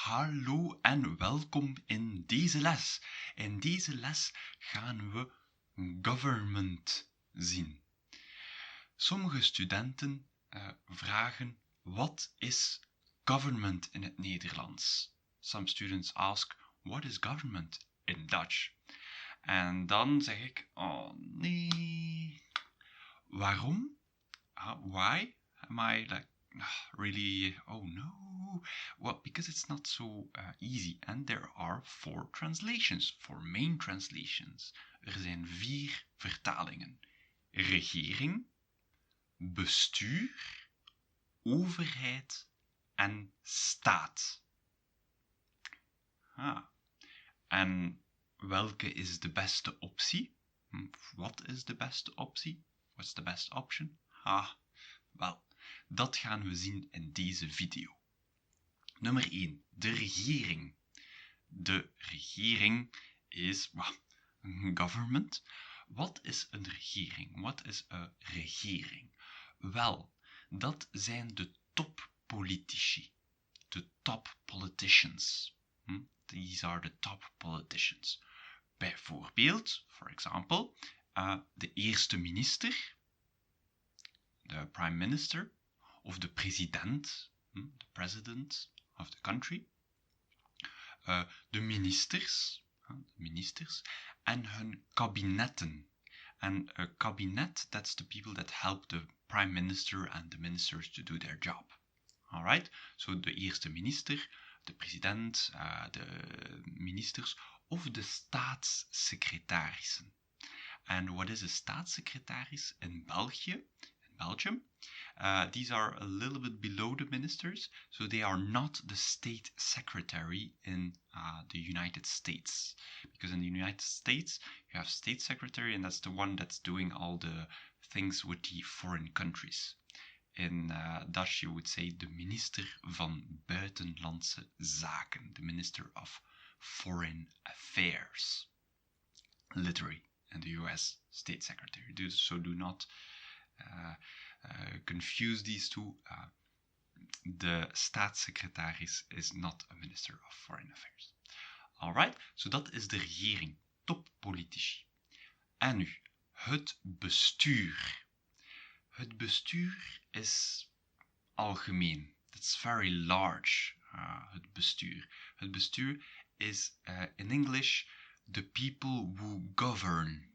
Hallo en welkom in deze les. In deze les gaan we government zien. Sommige studenten vragen, wat is government in het Nederlands? Some students ask, what is government in Dutch? En dan zeg ik, oh nee. Waarom? Why am I really, oh no? Well, because it's not so easy. And there are 4 translations, 4 main translations. Er zijn 4 vertalingen. Regering, bestuur, overheid en staat. En welke is de beste optie? Wat is de beste optie? What's the best option? Wel, dat gaan we zien in deze video. Nummer 1, de regering. De regering is government. Wat is een regering? Wat is een regering? Wel, dat zijn de toppolitici. De top politicians. These are the top politicians. Bijvoorbeeld, for example, de eerste minister, de prime minister, of de president, the president of the country, de ministers, en hun kabinetten. En a kabinet, that's the people that help the prime minister and the ministers to do their job. Alright? So de eerste minister, de president, de ministers of de staatssecretarissen. And what is a staatssecretaris in Belgium? These are a little bit below the ministers, so they are not the state secretary in the United States. Because in the United States, you have state secretary, and that's the one that's doing all the things with the foreign countries. In Dutch, you would say de minister van Buitenlandse Zaken, the minister of foreign affairs. Literally, in the US, state secretary. So do not confuse these two. The staatssecretaris is not a minister of foreign affairs. Alright, so dat is de regering, toppolitici. En nu, het bestuur. Het bestuur is algemeen. It's very large, het bestuur. Het bestuur is, in English, the people who govern.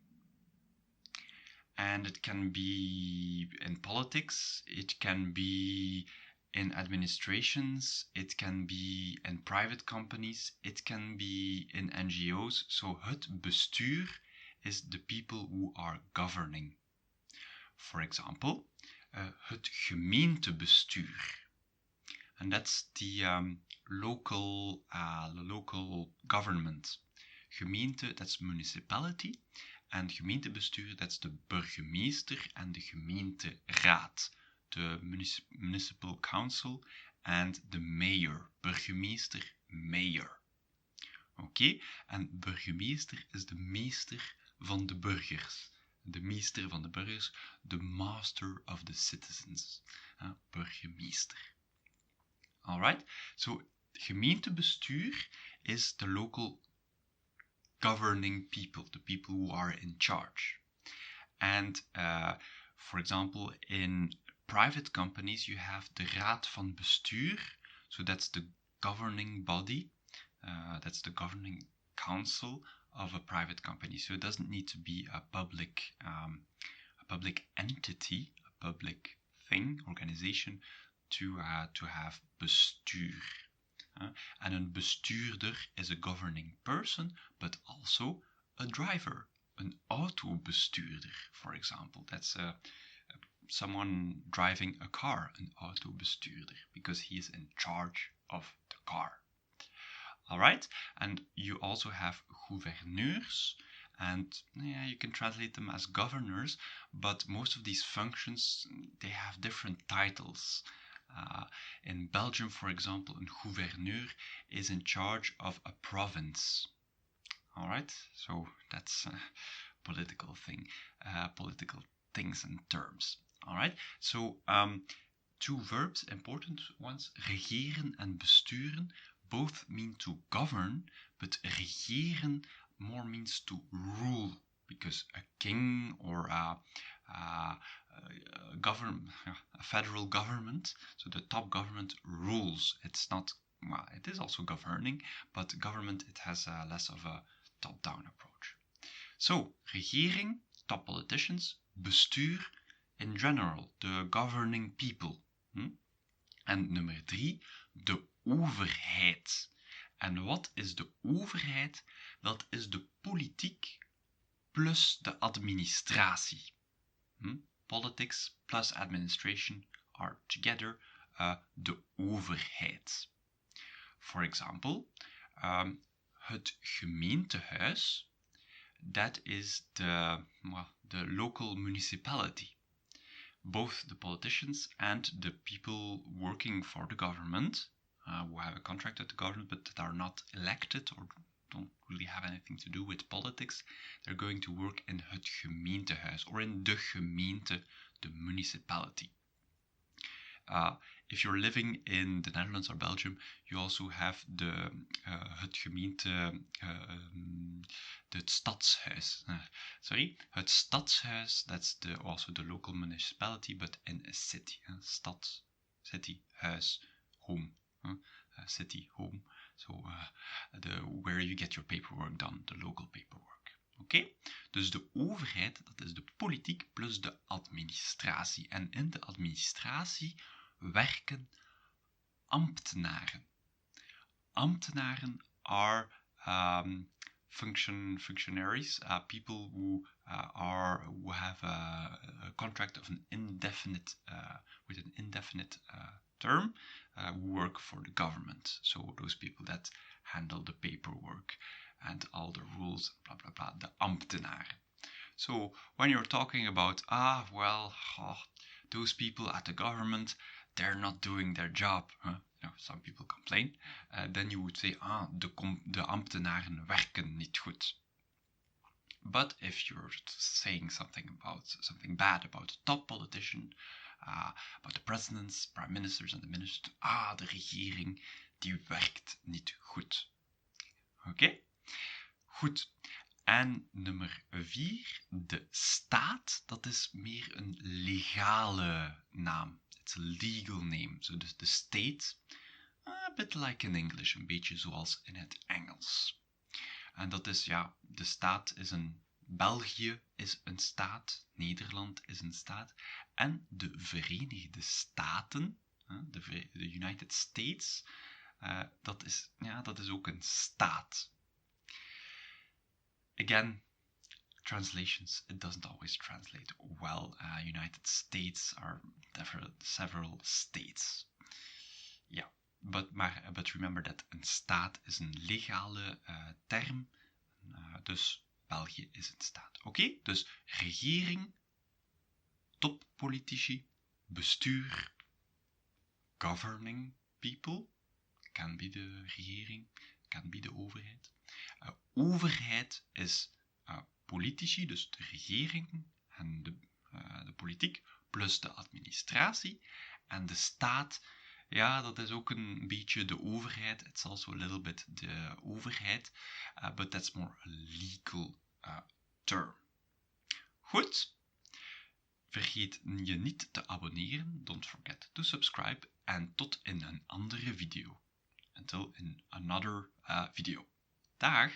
And it can be in politics, it can be in administrations, it can be in private companies, it can be in NGOs. So het bestuur is the people who are governing. For example, het gemeentebestuur. And that's the local government. Gemeente, that's municipality. En gemeentebestuur, that's de burgemeester en de gemeenteraad. De municipal council and the mayor. Burgemeester, mayor. Oké? En burgemeester is de meester van de burgers. De meester van de burgers, the master of the citizens. Burgemeester. Alright? So, gemeentebestuur is the local governing people, the people who are in charge. And, for example, in private companies, you have the raad van bestuur. So that's the governing body. That's the governing council of a private company. So it doesn't need to be a public entity, a public thing, organization, to have bestuur. And een bestuurder is a governing person, but also a driver, an autobestuurder, for example. That's someone driving a car, an autobestuurder, because he is in charge of the car. Alright, and you also have gouverneurs, and you can translate them as governors, but most of these functions, they have different titles. In Belgium, for example, a gouverneur is in charge of a province. Alright, so that's a political thing, political things and terms. Alright, so 2 verbs, important ones, regeren en besturen. both mean to govern, but regeren more means to rule, because a king or a federal government, so the top government rules. It's not, well, it is also governing, but government, it has less of a top-down approach. So, regering, top politicians, bestuur, in general, the governing people. En nummer 3, de overheid. En wat is de overheid? Dat is de politiek plus de administratie. Politics plus administration are together de overheid. For example, het gemeentehuis, that is the local municipality. Both the politicians and the people working for the government, who have a contract with the government but that are not elected or don't really have anything to do with politics, they're going to work in het gemeentehuis or in de gemeente, the municipality. If you're living in the Netherlands or Belgium, you also have het gemeente, het stadshuis. Het stadshuis, that's also the local municipality, but in a city. Stad, city, huis, home. City, home. So where you get your paperwork done, the local paperwork. Oké? Dus de overheid, dat is de politiek plus de administratie. En in de administratie werken ambtenaren. Ambtenaren are functionaries, people who have a contract of an indefinite with an indefinite term, who work for the government. So those people that handle the paperwork and all the rules, blah blah blah, the ambtenaren. So when you're talking about those people at the government, they're not doing their job. Some people complain. Then you would say, de ambtenaren werken niet goed. But if you're saying something bad about the top politician, about the presidents, prime ministers and the ministers, de regering, die werkt niet goed. Oké? Goed. En nummer 4, de staat, dat is meer een legale naam. It's a legal name. So the state, a bit like in English, een beetje zoals in het Engels. En dat is, de staat is België is een staat, Nederland is een staat. En de Verenigde Staten, de United States, dat is ook een staat. Again, translations, it doesn't always translate well. United States are several states. Yeah, but remember that een staat is een legale term. Dus België is een staat. Oké? Dus regering, toppolitici, bestuur, governing people, can be de regering, can be de overheid. Overheid is politici, dus de regering en de politiek, plus de administratie. En de staat, dat is ook een beetje de overheid. It's also a little bit de overheid, but that's more a legal term. Goed. Vergeet je niet te abonneren. Don't forget to subscribe. En tot in een andere video. Until in another video. Dag!